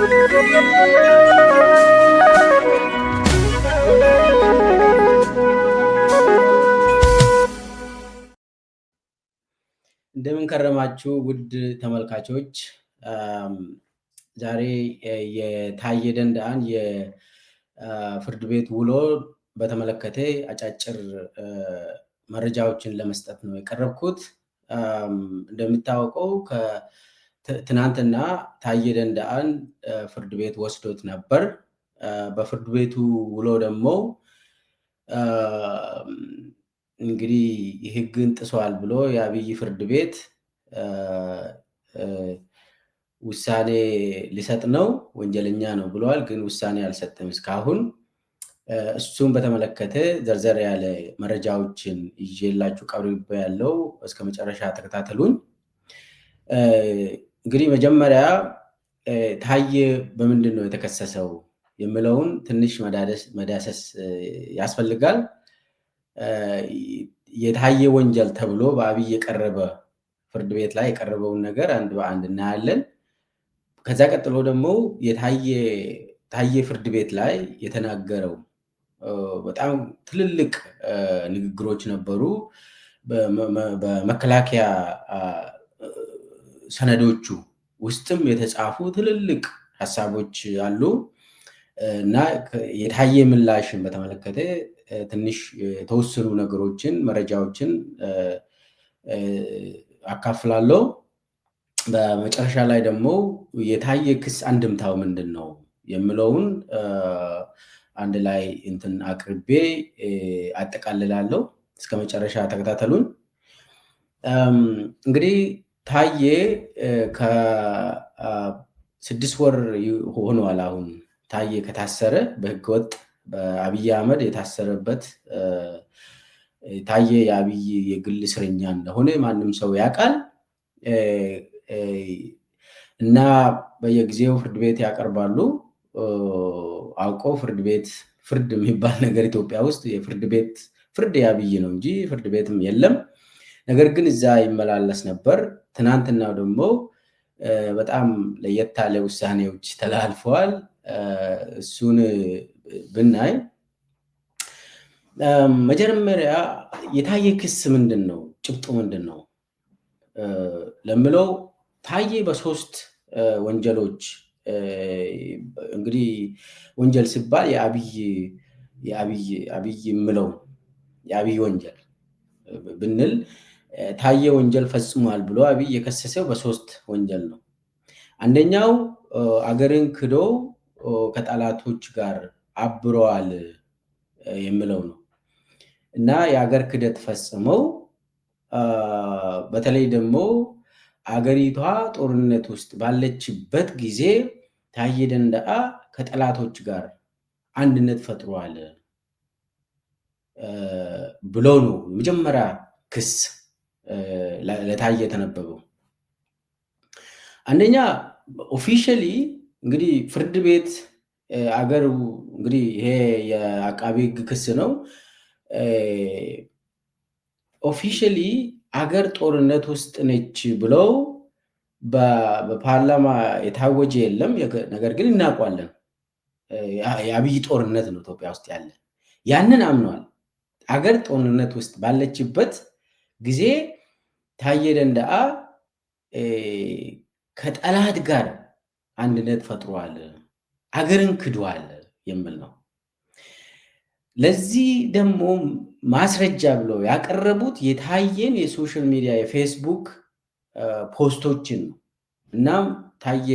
እንደምን ከረማችሁ ውድ ተመልካቾች። ዛሬ የታየ ደንደአን የፍርድ ቤት ውሎ በተመለከተ አጫጭር መረጃዎችን ለመስጠት ነው የቀረብኩት። እንደሚታወቀው ትናንትና ታየ ደንደአን ፍርድ ቤት ወስዶት ነበር። በፍርድ ቤቱ ውሎ ደግሞ እንግዲህ ሕግን ጥሷል ብሎ የአብይ ፍርድ ቤት ውሳኔ ሊሰጥ ነው። ወንጀለኛ ነው ብሏል፣ ግን ውሳኔ አልሰጠም እስካሁን። እሱም በተመለከተ ዘርዘር ያለ መረጃዎችን ይዤላችሁ ቀርቤያለሁ። እስከ መጨረሻ ተከታተሉኝ። እንግዲህ መጀመሪያ ታየ በምንድን ነው የተከሰሰው የሚለውን ትንሽ መዳሰስ ያስፈልጋል። የታየ ወንጀል ተብሎ በአብይ የቀረበ ፍርድ ቤት ላይ የቀረበውን ነገር አንድ በአንድ እናያለን። ከዛ ቀጥሎ ደግሞ ታየ ፍርድ ቤት ላይ የተናገረው በጣም ትልልቅ ንግግሮች ነበሩ። በመከላከያ ሰነዶቹ ውስጥም የተጻፉ ትልልቅ ሀሳቦች አሉ እና የታየ ምላሽን በተመለከተ ትንሽ የተወሰኑ ነገሮችን መረጃዎችን አካፍላለሁ። በመጨረሻ ላይ ደግሞ የታየ ክስ አንድምታው ምንድን ነው የሚለውን አንድ ላይ አቅርቤ አጠቃልላለሁ። እስከ መጨረሻ ተከታተሉን። እንግዲህ ታየ ከ6 ወር ሆኗል። አሁን ታየ ከታሰረ በህገወጥ በአብይ አህመድ የታሰረበት ታየ የአብይ የግል እስረኛ እንደሆነ ማንም ሰው ያውቃል እና በየጊዜው ፍርድ ቤት ያቀርባሉ። አውቀው ፍርድ የሚባል ነገር ኢትዮጵያ ውስጥ የፍርድ ቤት ፍርድ የአብይ ነው እንጂ ፍርድ ቤትም የለም። ነገር ግን እዛ ይመላለስ ነበር። ትናንትናው ደግሞ በጣም ለየት ያለ ውሳኔዎች ተላልፈዋል። እሱን ብናይ መጀመሪያ የታየ ክስ ምንድን ነው፣ ጭብጡ ምንድን ነው ለምለው ታየ በ3 ወንጀሎች እንግዲህ ወንጀል ሲባል የአብይ ምለው የአብይ ወንጀል ብንል ታየ ወንጀል ፈጽሟል ብሎ አብይ የከሰሰው በ3 ወንጀል ነው። አንደኛው አገርን ክዶ ከጠላቶች ጋር አብረዋል የሚለው ነው እና የአገር ክደት ፈጽመው በተለይ ደግሞ አገሪቷ ጦርነት ውስጥ ባለችበት ጊዜ ታየ ደንደአ ከጠላቶች ጋር አንድነት ፈጥሯል ብሎ ነው መጀመሪያ ክስ ለታየ የተነበበው። አንደኛ ኦፊሻሊ እንግዲህ ፍርድ ቤት አገር እንግዲህ ይሄ የአቃቢ ሕግ ክስ ነው። ኦፊሻሊ አገር ጦርነት ውስጥ ነች ብለው በፓርላማ የታወጀ የለም። ነገር ግን እናውቋለን የአብይ ጦርነት ነው ኢትዮጵያ ውስጥ ያለ። ያንን አምነዋል። አገር ጦርነት ውስጥ ባለችበት ጊዜ ታየ ደንደአ ከጠላት ጋር አንድነት ፈጥሯል፣ አገርን ክዷል የሚል ነው። ለዚህ ደግሞ ማስረጃ ብለው ያቀረቡት የታየን የሶሻል ሚዲያ የፌስቡክ ፖስቶችን ነው። እናም ታየ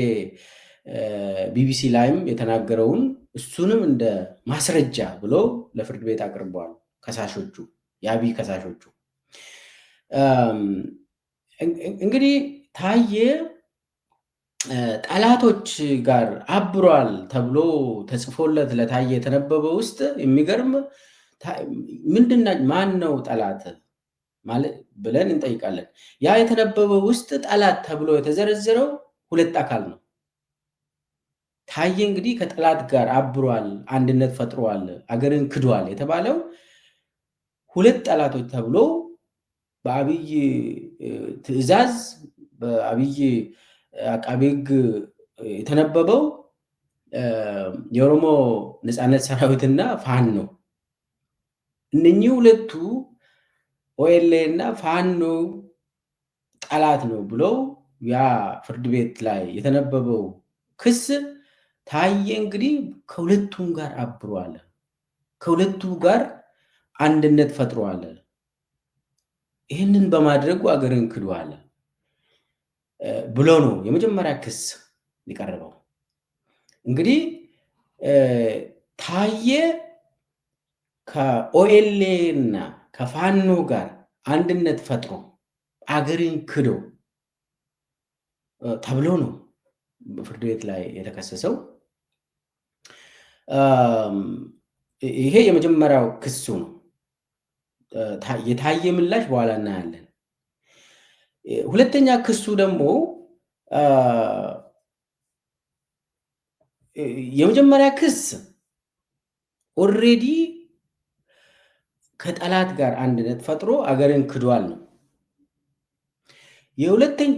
ቢቢሲ ላይም የተናገረውን እሱንም እንደ ማስረጃ ብለው ለፍርድ ቤት አቅርበዋል ከሳሾቹ፣ የአብይ ከሳሾቹ። እንግዲህ ታየ ጠላቶች ጋር አብሯል ተብሎ ተጽፎለት ለታየ የተነበበ ውስጥ የሚገርም ማን ነው ጠላት ማለት ብለን እንጠይቃለን። ያ የተነበበ ውስጥ ጠላት ተብሎ የተዘረዘረው 2 አካል ነው። ታየ እንግዲህ ከጠላት ጋር አብሯል፣ አንድነት ፈጥሯል፣ አገርን ክዷል የተባለው 2 ጠላቶች ተብሎ በአብይ ትዕዛዝ በአብይ አቃቤ ሕግ የተነበበው የኦሮሞ ነፃነት ሰራዊትና ፋኖ እነኚህ ሁለቱ ኦኤልኤ እና ፋኖ ጠላት ነው ብለው ያ ፍርድ ቤት ላይ የተነበበው ክስ ታዬ እንግዲህ ከሁለቱም ጋር አብሯል፣ ከሁለቱ ጋር አንድነት ፈጥሯል፣ ይህንን በማድረጉ አገርን ክዷል ብሎ ነው የመጀመሪያ ክስ የቀረበው። እንግዲህ ታዬ ከኦኤልኤ እና ከፋኖ ጋር አንድነት ፈጥሮ አገርን ክዶ ተብሎ ነው ፍርድ ቤት ላይ የተከሰሰው። ይሄ የመጀመሪያው ክሱ ነው። የታየ ምላሽ በኋላ እናያለን። ሁለተኛ ክሱ ደግሞ የመጀመሪያ ክስ ኦልሬዲ ከጠላት ጋር አንድነት ፈጥሮ አገርን ክዷል ነው።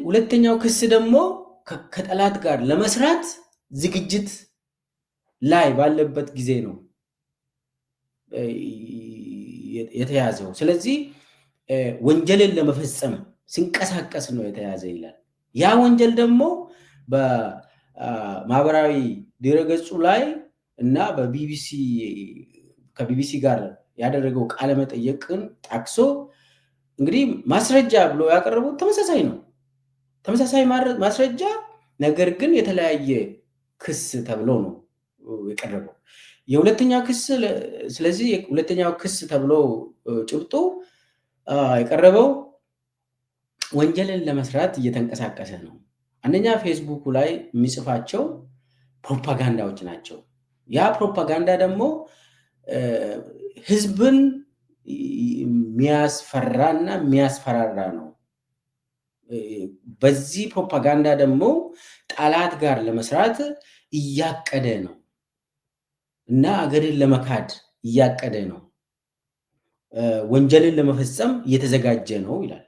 ሁለተኛው ክስ ደግሞ ከጠላት ጋር ለመስራት ዝግጅት ላይ ባለበት ጊዜ ነው የተያዘው። ስለዚህ ወንጀልን ለመፈጸም ሲንቀሳቀስ ነው የተያዘ ይላል። ያ ወንጀል ደግሞ በማህበራዊ ድረገጹ ላይ እና ከቢቢሲ ጋር ያደረገው ቃለመጠየቅን ጠቅሶ እንግዲህ ማስረጃ ብሎ ያቀረቡት ተመሳሳይ ነው። ተመሳሳይ ማስረጃ ነገር ግን የተለያየ ክስ ተብሎ ነው የቀረበው የሁለተኛው ክስ። ስለዚህ ሁለተኛው ክስ ተብሎ ጭብጡ የቀረበው ወንጀልን ለመስራት እየተንቀሳቀሰ ነው። አንደኛ ፌስቡኩ ላይ የሚጽፋቸው ፕሮፓጋንዳዎች ናቸው። ያ ፕሮፓጋንዳ ደግሞ ህዝብን የሚያስፈራና የሚያስፈራራ ነው። በዚህ ፕሮፓጋንዳ ደግሞ ጠላት ጋር ለመስራት እያቀደ ነው እና አገርን ለመካድ እያቀደ ነው፣ ወንጀልን ለመፈጸም እየተዘጋጀ ነው ይላል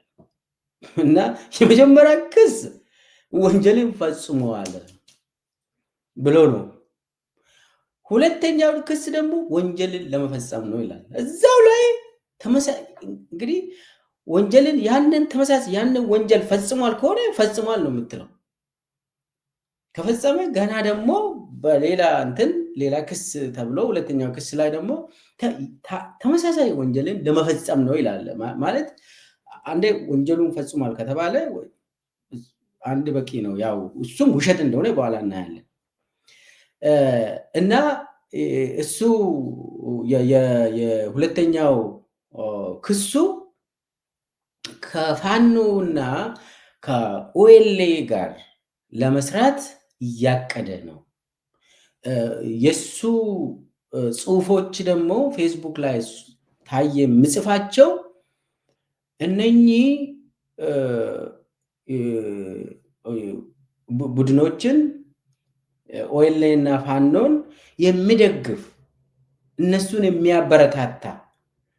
እና የመጀመሪያ ክስ ወንጀልን ፈጽመዋል ብሎ ነው። ሁለተኛው ክስ ደግሞ ወንጀልን ለመፈጸም ነው ይላል። እዛው ላይ እንግዲህ ወንጀልን ያንን ወንጀል ፈጽሟል ከሆነ ፈጽሟል ነው የምትለው። ከፈጸመ ገና ደግሞ በሌላ ሌላ ክስ ተብሎ ሁለተኛው ክስ ላይ ደግሞ ተመሳሳይ ወንጀልን ለመፈጸም ነው ይላል። ማለት አንዴ ወንጀሉን ፈጽሟል ከተባለ አንድ በቂ ነው። ያው እሱም ውሸት እንደሆነ በኋላ እናያለን። እና እሱ የሁለተኛው ክሱ ከፋኖ እና ከኦኤልኤ ጋር ለመስራት እያቀደ ነው። የሱ ጽሁፎች ደግሞ ፌስቡክ ላይ ታየ ምጽፋቸው እነኚህ ቡድኖችን ኦኤልኤ እና ፋኖን የሚደግፍ እነሱን የሚያበረታታ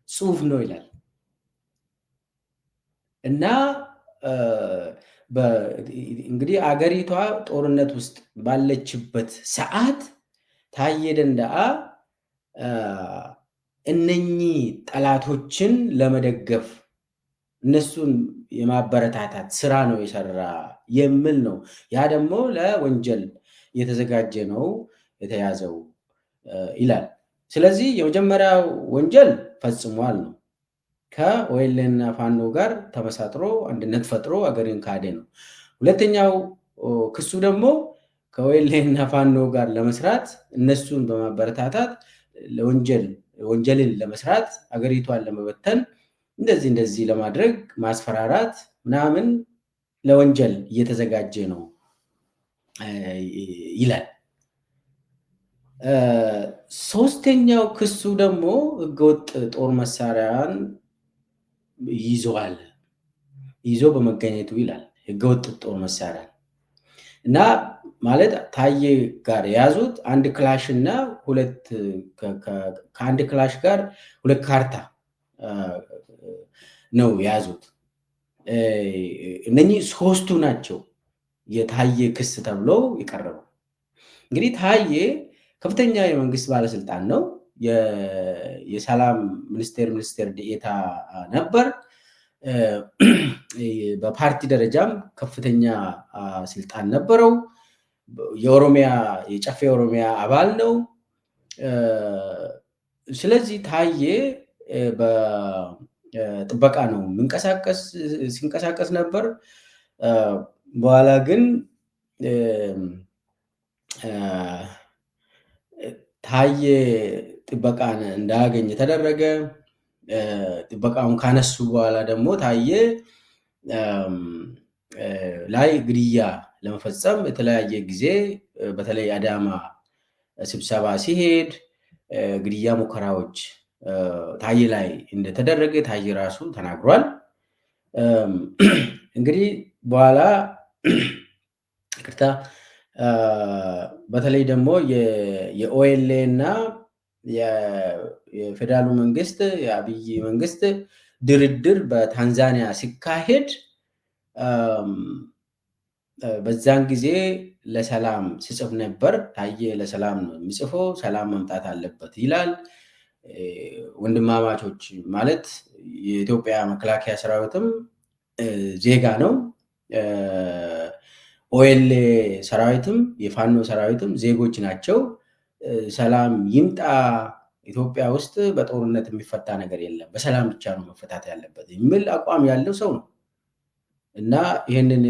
ጽሁፍ ነው ይላል እና እንግዲህ አገሪቷ ጦርነት ውስጥ ባለችበት ሰዓት ታዬ ደንደዓ እነኚህ ጠላቶችን ለመደገፍ እነሱን የማበረታታት ስራ ነው የሰራ የሚል ነው። ያ ደግሞ ለወንጀል የተዘጋጀ ነው የተያዘው ይላል። ስለዚህ የመጀመሪያው ወንጀል ፈጽሟል ነው። ከኦኤልኤ እና ፋኖ ጋር ተመሳጥሮ አንድነት ፈጥሮ አገርን ካደ ነው። ሁለተኛው ክሱ ደግሞ ከኦኤልኤ እና ፋኖ ጋር ለመስራት እነሱን በማበረታታት ወንጀልን ለመስራት አገሪቷን ለመበተን እንደዚህ ለማድረግ ማስፈራራት ምናምን ለወንጀል እየተዘጋጀ ነው ይላል። ሶስተኛው ክሱ ደግሞ ህገወጥ ጦር መሳሪያን ይዞ በመገኘቱ ይላል። ህገወጥ ጦር መሳሪያ እና ማለት ታዬ ጋር የያዙት አንድ ክላሽ እና ከአንድ ክላሽ ጋር ሁለት ካርታ ነው የያዙት። እነኚህ ሶስቱ ናቸው የታየ ክስ ተብሎ የቀረበው። እንግዲህ ታዬ ከፍተኛ የመንግስት ባለስልጣን ነው። የሰላም ሚኒስቴር ዴኤታ ነበር። በፓርቲ ደረጃም ከፍተኛ ስልጣን ነበረው። የጨፌ ኦሮሚያ አባል ነው። ስለዚህ ታዬ በጥበቃ ነው ሲንቀሳቀስ ነበር። በኋላ ግን ታዬ ጥበቃን እንዳያገኝ ተደረገ። ጥበቃውን ካነሱ በኋላ ደግሞ ታዬ ላይ ግድያ ለመፈጸም የተለያየ ጊዜ በተለይ አዳማ ስብሰባ ሲሄድ ግድያ ሙከራዎች ታዬ ላይ እንደተደረገ ታዬ ራሱ ተናግሯል። እንግዲህ በኋላ ይቅርታ በተለይ ደግሞ የኦኤልኤ እና የፌዴራሉ መንግስት የአብይ መንግስት ድርድር በታንዛኒያ ሲካሄድ በዛን ጊዜ ለሰላም ሲጽፍ ነበር። ታዬ ለሰላም ነው የሚጽፈው፣ ሰላም መምጣት አለበት ይላል። ወንድማማቾች ማለት የኢትዮጵያ መከላከያ ሰራዊትም ዜጋ ነው። ኦኤልኤ ሰራዊትም የፋኖ ሰራዊትም ዜጎች ናቸው። ሰላም ይምጣ፣ ኢትዮጵያ ውስጥ በጦርነት የሚፈታ ነገር የለም፣ በሰላም ብቻ ነው መፈታት ያለበት የሚል አቋም ያለው ሰው ነው እና ይህንን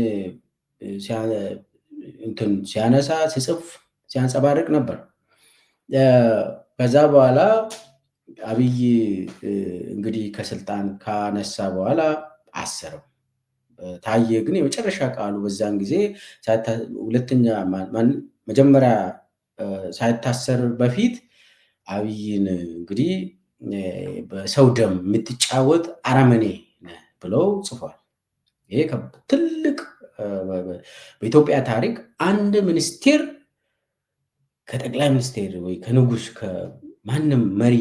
ሲያነሳ ሲጽፍ ሲያንጸባርቅ ነበር። ከዛ በኋላ አብይ እንግዲህ ከስልጣን ካነሳ በኋላ አሰረው። ታዬ ግን የመጨረሻ ቃሉ በዛን ጊዜ መጀመሪያ ሳይታሰር በፊት አብይን እንግዲህ በሰው ደም የምትጫወት አረመኔ ብለው ጽፏል። ይሄ ትልቅ በኢትዮጵያ ታሪክ አንድ ሚኒስቴር ከጠቅላይ ሚኒስቴር ወይ ከንጉስ ከማንም መሪ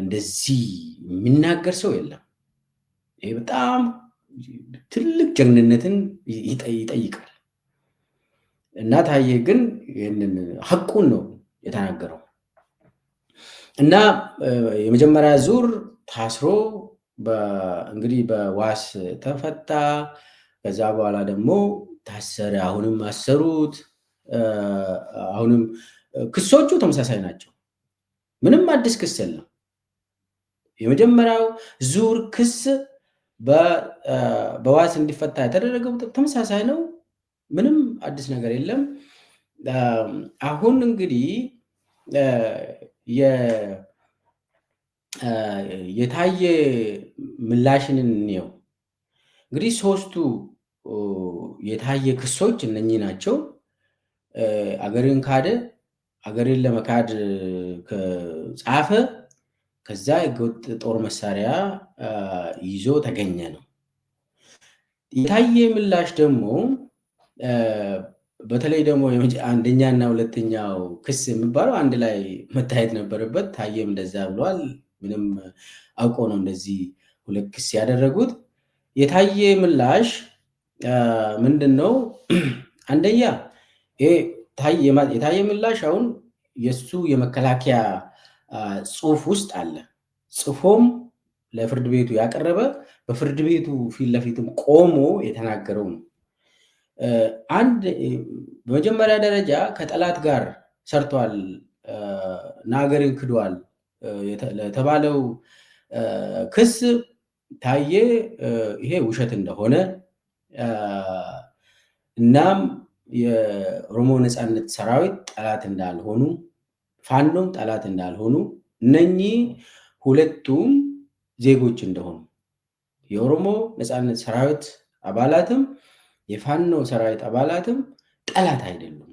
እንደዚህ የሚናገር ሰው የለም። ይሄ በጣም ትልቅ ጀግንነትን ይጠይቃል እና ታዬ ግን ይህንን ሐቁን ነው የተናገረው እና የመጀመሪያ ዙር ታስሮ እንግዲህ በዋስ ተፈታ። ከዛ በኋላ ደግሞ ታሰረ። አሁንም አሰሩት። አሁንም ክሶቹ ተመሳሳይ ናቸው። ምንም አዲስ ክስ የለም። የመጀመሪያው ዙር ክስ በዋስ እንዲፈታ የተደረገው ተመሳሳይ ነው። ምንም አዲስ ነገር የለም። አሁን እንግዲህ የታየ ምላሽን እንየው። እንግዲህ ሶስቱ የታየ ክሶች እነኚህ ናቸው። አገርን ካደ፣ አገርን ለመካድ ጻፈ፣ ከዛ ህገወጥ ጦር መሳሪያ ይዞ ተገኘ ነው። የታየ ምላሽ ደግሞ በተለይ ደግሞ አንደኛና ሁለተኛው ክስ የሚባለው አንድ ላይ መታየት ነበረበት። ታየም እንደዛ ብሏል። ምንም አውቆ ነው እንደዚህ ሁለት ክስ ያደረጉት። የታየ ምላሽ ምንድን ነው? አንደኛ የታየ ምላሽ አሁን የእሱ የመከላከያ ጽሁፍ ውስጥ አለ። ጽፎም ለፍርድ ቤቱ ያቀረበ በፍርድ ቤቱ ፊት ለፊትም ቆሞ የተናገረው ነው። በመጀመሪያ ደረጃ ከጠላት ጋር ሰርቷል እና ሀገርን ክዷል ለተባለው ክስ ታየ ይሄ ውሸት እንደሆነ እናም የኦሮሞ ነፃነት ሰራዊት ጠላት እንዳልሆኑ፣ ፋኖም ጠላት እንዳልሆኑ፣ እነኚህ ሁለቱም ዜጎች እንደሆኑ የኦሮሞ ነፃነት ሰራዊት አባላትም የፋኖ ሰራዊት አባላትም ጠላት አይደሉም፣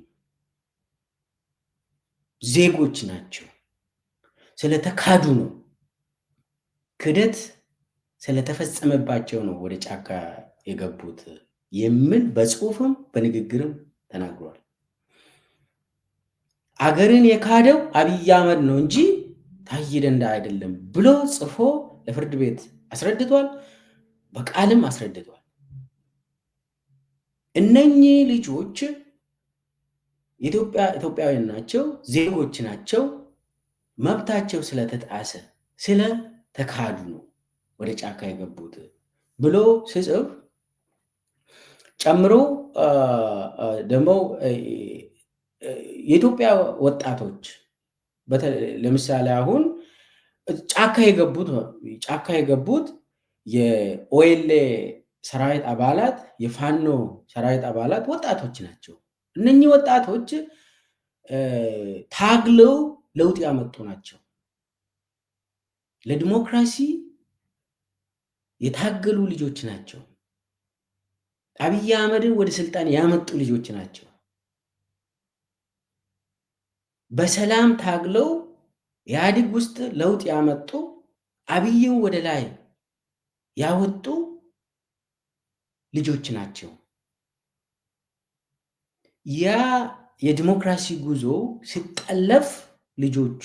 ዜጎች ናቸው። ስለተካዱ ነው፣ ክደት ስለተፈጸመባቸው ነው ወደ ጫካ የገቡት የሚል በጽሁፍም በንግግርም ተናግሯል። አገርን የካደው አብይ አህመድ ነው እንጂ ታዬ ደንደዓ አይደለም ብሎ ጽፎ ለፍርድ ቤት አስረድቷል። በቃልም አስረድቷል። እነኚህ ልጆች ኢትዮጵያውያን ናቸው፣ ዜጎች ናቸው። መብታቸው ስለተጣሰ ስለተካዱ ነው ወደ ጫካ የገቡት ብሎ ስጽፍ ጨምሮ ደግሞ የኢትዮጵያ ወጣቶች ለምሳሌ አሁን ጫካ የገቡት የኦኤልኤ ሰራዊት አባላት፣ የፋኖ ሰራዊት አባላት ወጣቶች ናቸው። እነኚህ ወጣቶች ታግለው ለውጥ ያመጡ ናቸው። ለዲሞክራሲ የታገሉ ልጆች ናቸው። አብይ አህመድን ወደ ስልጣን ያመጡ ልጆች ናቸው። በሰላም ታግለው ኢህአዴግ ውስጥ ለውጥ ያመጡ አብይን ወደ ላይ ያወጡ ልጆች ናቸው። ያ የዲሞክራሲ ጉዞ ሲጠለፍ ልጆቹ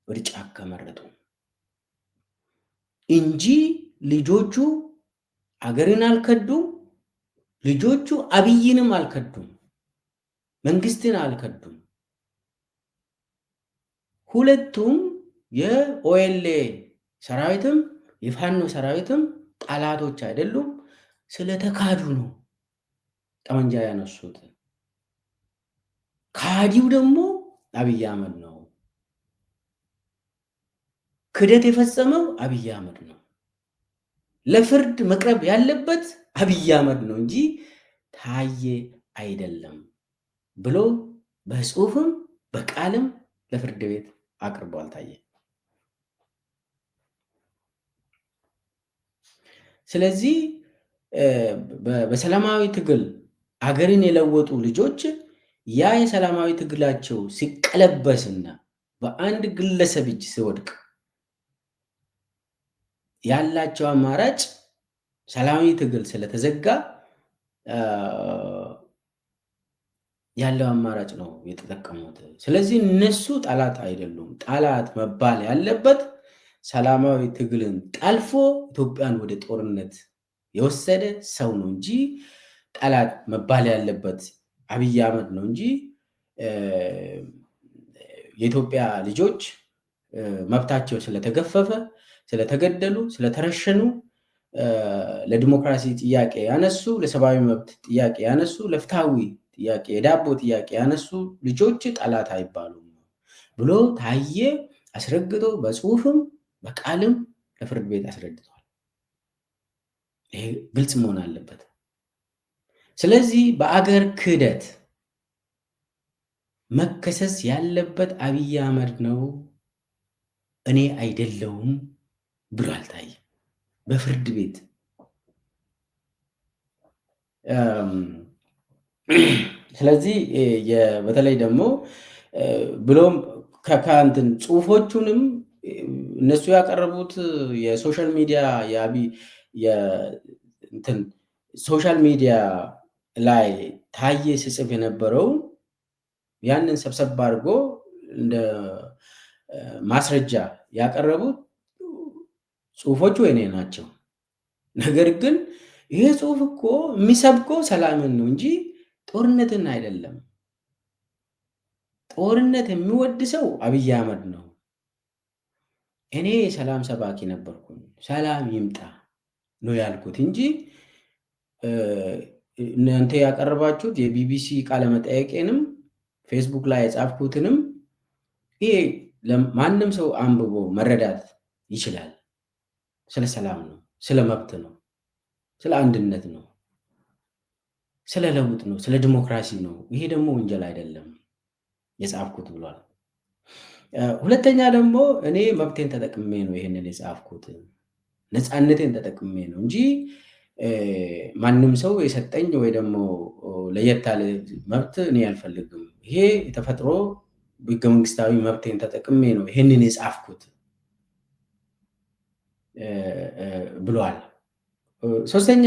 ወደ ጫካ መረጡ እንጂ ልጆቹ አገርን አልከዱም። ልጆቹ አብይንም አልከዱም፣ መንግስትን አልከዱም። ሁለቱም የኦኤልኤ ሰራዊትም የፋኖ ሰራዊትም ጠላቶች አይደሉም። ስለተካዱ ነው ጠመንጃ ያነሱት። ካዲው ደግሞ አብይ አህመድ ነው። ክደት የፈጸመው አብይ አህመድ ነው። ለፍርድ መቅረብ ያለበት አብይ አህመድ ነው እንጂ ታዬ አይደለም ብሎ በጽሁፍም በቃልም ለፍርድ ቤት አቅርቧል ታዬ። ስለዚህ በሰላማዊ ትግል አገርን የለወጡ ልጆች ያ የሰላማዊ ትግላቸው ሲቀለበስና በአንድ ግለሰብ እጅ ሲወድቅ ያላቸው አማራጭ ሰላማዊ ትግል ስለተዘጋ ያለው አማራጭ ነው የተጠቀሙት። ስለዚህ እነሱ ጠላት አይደሉም። ጠላት መባል ያለበት ሰላማዊ ትግልን ጠልፎ ኢትዮጵያን ወደ ጦርነት የወሰደ ሰው ነው እንጂ ጠላት መባል ያለበት አብይ አህመድ ነው እንጂ የኢትዮጵያ ልጆች መብታቸው ስለተገፈፈ፣ ስለተገደሉ፣ ስለተረሸኑ፣ ለዲሞክራሲ ጥያቄ ያነሱ፣ ለሰብአዊ መብት ጥያቄ ያነሱ፣ ለፍትሃዊ ጥያቄ የዳቦ ጥያቄ ያነሱ ልጆች ጠላት አይባሉም ብሎ ታዬ አስረግጦ በጽሁፍም በቃልም ለፍርድ ቤት አስረድቷል። ይሄ ግልጽ መሆን አለበት። ስለዚህ በአገር ክህደት መከሰስ ያለበት አብይ አህመድ ነው፣ እኔ አይደለሁም ብሏል ታዬ በፍርድ ቤት። ስለዚህ በተለይ ደግሞ ብሎም ከካንትን ጽሁፎቹንም እነሱ ያቀረቡት የሶሻል ሚዲያ ሶሻል ሚዲያ ላይ ታዬ ሲጽፍ የነበረው ያንን ሰብሰብ አድርጎ እንደ ማስረጃ ያቀረቡት ጽሁፎቹ የኔ ናቸው። ነገር ግን ይሄ ጽሁፍ እኮ የሚሰብከው ሰላምን ነው እንጂ ጦርነትን አይደለም። ጦርነት የሚወድ ሰው አብይ አህመድ ነው። እኔ የሰላም ሰባኪ ነበርኩኝ። ሰላም ይምጣ ነው ያልኩት እንጂ እናንተ ያቀረባችሁት የቢቢሲ ቃለመጠየቄንም ፌስቡክ ላይ የጻፍኩትንም ይሄ ማንም ሰው አንብቦ መረዳት ይችላል። ስለ ሰላም ነው፣ ስለ መብት ነው፣ ስለ አንድነት ነው፣ ስለ ለውጥ ነው፣ ስለ ዲሞክራሲ ነው። ይሄ ደግሞ ወንጀል አይደለም የጻፍኩት ብሏል። ሁለተኛ ደግሞ እኔ መብቴን ተጠቅሜ ነው ይሄንን የጻፍኩት፣ ነፃነቴን ተጠቅሜ ነው እንጂ ማንም ሰው የሰጠኝ ወይ ደግሞ ለየት ያለ መብት እኔ አልፈልግም። ይሄ የተፈጥሮ ህገ መንግስታዊ መብቴን ተጠቅሜ ነው ይሄንን የጻፍኩት ብሏል። ሶስተኛ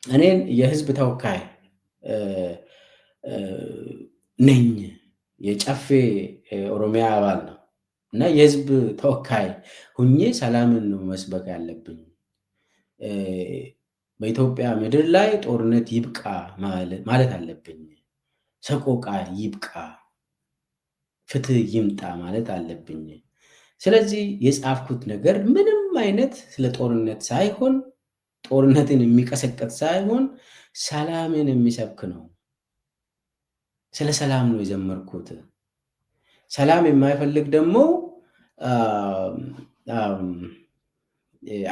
እኔን የህዝብ ተወካይ ነኝ፣ የጨፌ ኦሮሚያ አባል ነው እና የህዝብ ተወካይ ሁኜ ሰላምን ነው መስበክ ያለብኝ። በኢትዮጵያ ምድር ላይ ጦርነት ይብቃ ማለት አለብኝ ሰቆቃ ይብቃ፣ ፍትህ ይምጣ ማለት አለብኝ። ስለዚህ የጻፍኩት ነገር ምንም አይነት ስለ ጦርነት ሳይሆን ጦርነትን የሚቀሰቀስ ሳይሆን ሰላምን የሚሰብክ ነው። ስለ ሰላም ነው የዘመርኩት። ሰላም የማይፈልግ ደግሞ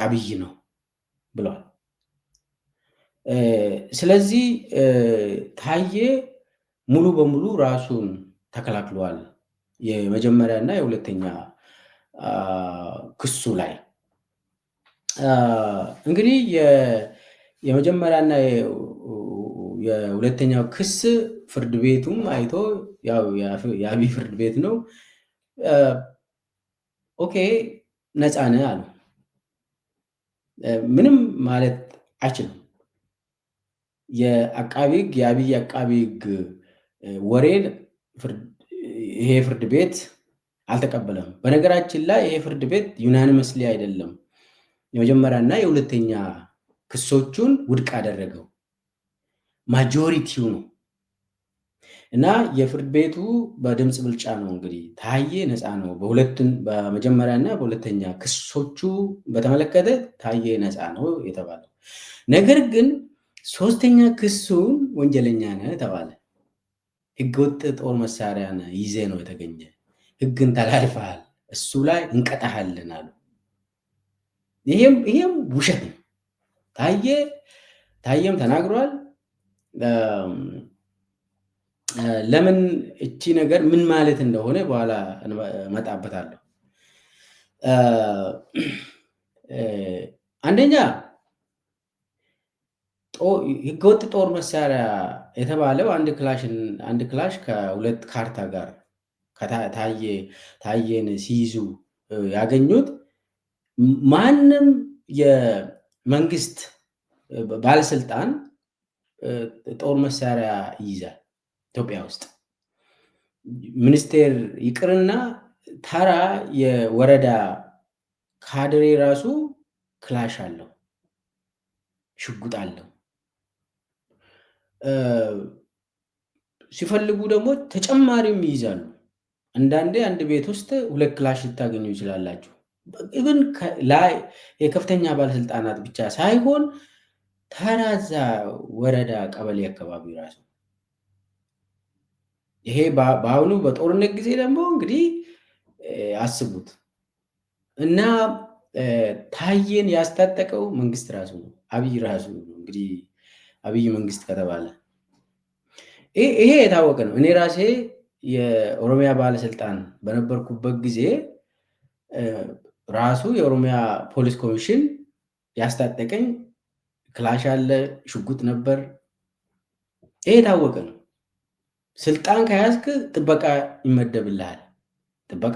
አብይ ነው ብሏል። ስለዚህ ታዬ ሙሉ በሙሉ ራሱን ተከላክሏል። የመጀመሪያ እና የሁለተኛ ክሱ ላይ እንግዲህ የመጀመሪያና የሁለተኛው ክስ ፍርድ ቤቱም አይቶ ያው የአብይ ፍርድ ቤት ነው ኦኬ ነፃ ነህ አሉ። ምንም ማለት አይችልም። የአቃቢ ሕግ የአብይ አቃቢ ሕግ ወሬን ይሄ ፍርድ ቤት አልተቀበለም። በነገራችን ላይ ይሄ ፍርድ ቤት ዩናኒመስሊ አይደለም የመጀመሪያና የሁለተኛ ክሶቹን ውድቅ አደረገው፣ ማጆሪቲው ነው። እና የፍርድ ቤቱ በድምፅ ብልጫ ነው እንግዲህ ታዬ ነፃ ነው። በመጀመሪያና በሁለተኛ ክሶቹ በተመለከተ ታዬ ነፃ ነው የተባለው። ነገር ግን ሶስተኛ ክሱን ወንጀለኛ ነህ ተባለ። ህገወጥ ጦር መሳሪያ ይዜ ነው የተገኘ፣ ህግን ተላልፈሃል፣ እሱ ላይ እንቀጣሃለን አሉ። ይሄም ውሸት ነው። ታዬም ተናግሯል። ለምን እቺ ነገር ምን ማለት እንደሆነ በኋላ እመጣበታለሁ። አንደኛ ህገወጥ ጦር መሳሪያ የተባለው አንድ ክላሽ ከሁለት ካርታ ጋር ታዬን ሲይዙ ያገኙት ማንም የመንግስት ባለስልጣን ጦር መሳሪያ ይይዛል። ኢትዮጵያ ውስጥ ሚኒስቴር ይቅርና ተራ የወረዳ ካድሬ ራሱ ክላሽ አለው፣ ሽጉጥ አለው። ሲፈልጉ ደግሞ ተጨማሪም ይይዛሉ። አንዳንዴ አንድ ቤት ውስጥ ሁለት ክላሽ ልታገኙ ይችላላችሁ። ኢቭን ላይ የከፍተኛ ባለስልጣናት ብቻ ሳይሆን ተራዛ ወረዳ ቀበሌ አካባቢ ራሱ ይሄ በአሁኑ በጦርነት ጊዜ ደግሞ እንግዲህ አስቡት። እና ታዬን ያስታጠቀው መንግስት ራሱ ነው፣ አብይ ራሱ ነው። እንግዲህ አብይ መንግስት ከተባለ ይሄ የታወቀ ነው። እኔ ራሴ የኦሮሚያ ባለስልጣን በነበርኩበት ጊዜ ራሱ የኦሮሚያ ፖሊስ ኮሚሽን ያስታጠቀኝ ክላሽ አለ፣ ሽጉጥ ነበር። ይሄ የታወቀ ነው። ስልጣን ከያዝክ ጥበቃ ይመደብልሃል። ጥበቃ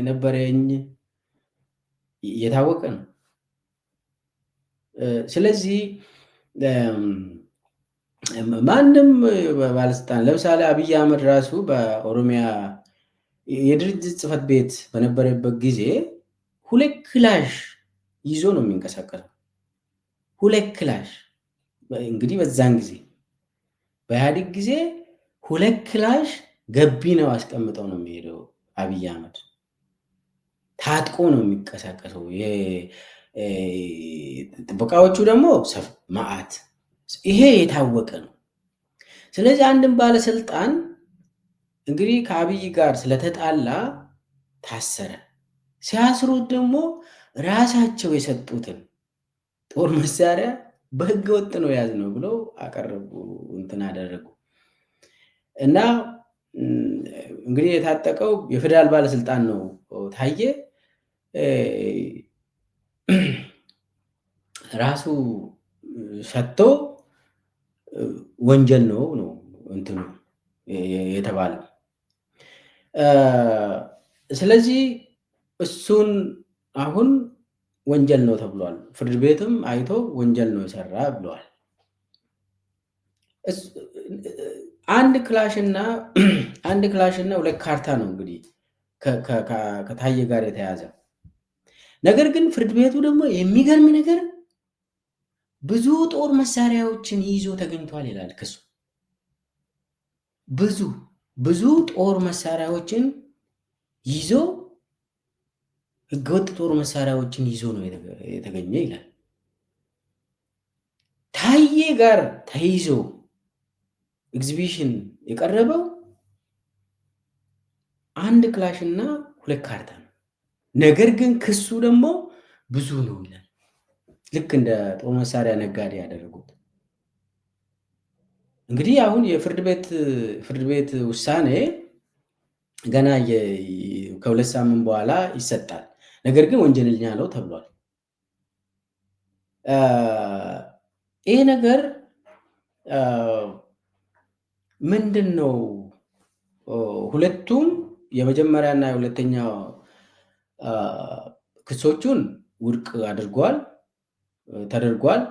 ነበረኝ፣ የታወቀ ነው። ስለዚህ ማንም ባለስልጣን ለምሳሌ አብይ አህመድ ራሱ በኦሮሚያ የድርጅት ጽሕፈት ቤት በነበረበት ጊዜ ሁለት ክላሽ ይዞ ነው የሚንቀሳቀሰው። ሁለት ክላሽ እንግዲህ በዛን ጊዜ በኢህአዴግ ጊዜ ሁለት ክላሽ ገቢ ነው አስቀምጠው ነው የሚሄደው። አብይ አህመድ ታጥቆ ነው የሚንቀሳቀሰው። ጥበቃዎቹ ደግሞ መዓት። ይሄ የታወቀ ነው። ስለዚህ አንድም ባለስልጣን እንግዲህ ከአብይ ጋር ስለተጣላ ታሰረ። ሲያስሩት ደግሞ ራሳቸው የሰጡትን ጦር መሳሪያ በህገ ወጥ ነው የያዝነው ብለው አቀረቡ፣ እንትን አደረጉ። እና እንግዲህ የታጠቀው የፌዴራል ባለስልጣን ነው ታዬ ራሱ ሰጥቶ ወንጀል ነው እንትኑ የተባለው። ስለዚህ እሱን አሁን ወንጀል ነው ተብሏል። ፍርድ ቤትም አይቶ ወንጀል ነው የሰራ ብለዋል። አንድ ክላሽና ሁለት ካርታ ነው እንግዲህ ከታዬ ጋር የተያዘ ነገር። ግን ፍርድ ቤቱ ደግሞ የሚገርም ነገር ብዙ ጦር መሳሪያዎችን ይዞ ተገኝቷል ይላል ክሱ። ብዙ ጦር መሳሪያዎችን ይዞ ህገወጥ ጦር መሳሪያዎችን ይዞ ነው የተገኘ ይላል። ታዬ ጋር ተይዞ ኤግዚቢሽን የቀረበው አንድ ክላሽ እና 2 ካርታ ነው። ነገር ግን ክሱ ደግሞ ብዙ ነው ይላል። ልክ እንደ ጦር መሳሪያ ነጋዴ ያደረጉት። እንግዲህ አሁን ፍርድ ቤት ውሳኔ ገና ከ2 ሳምንት በኋላ ይሰጣል። ነገር ግን ወንጀለኛ ነው ተብሏል። ይሄ ነገር ምንድን ነው? ሁለቱም የመጀመሪያና የሁለተኛው ክሶቹን ውድቅ ተደርጓል።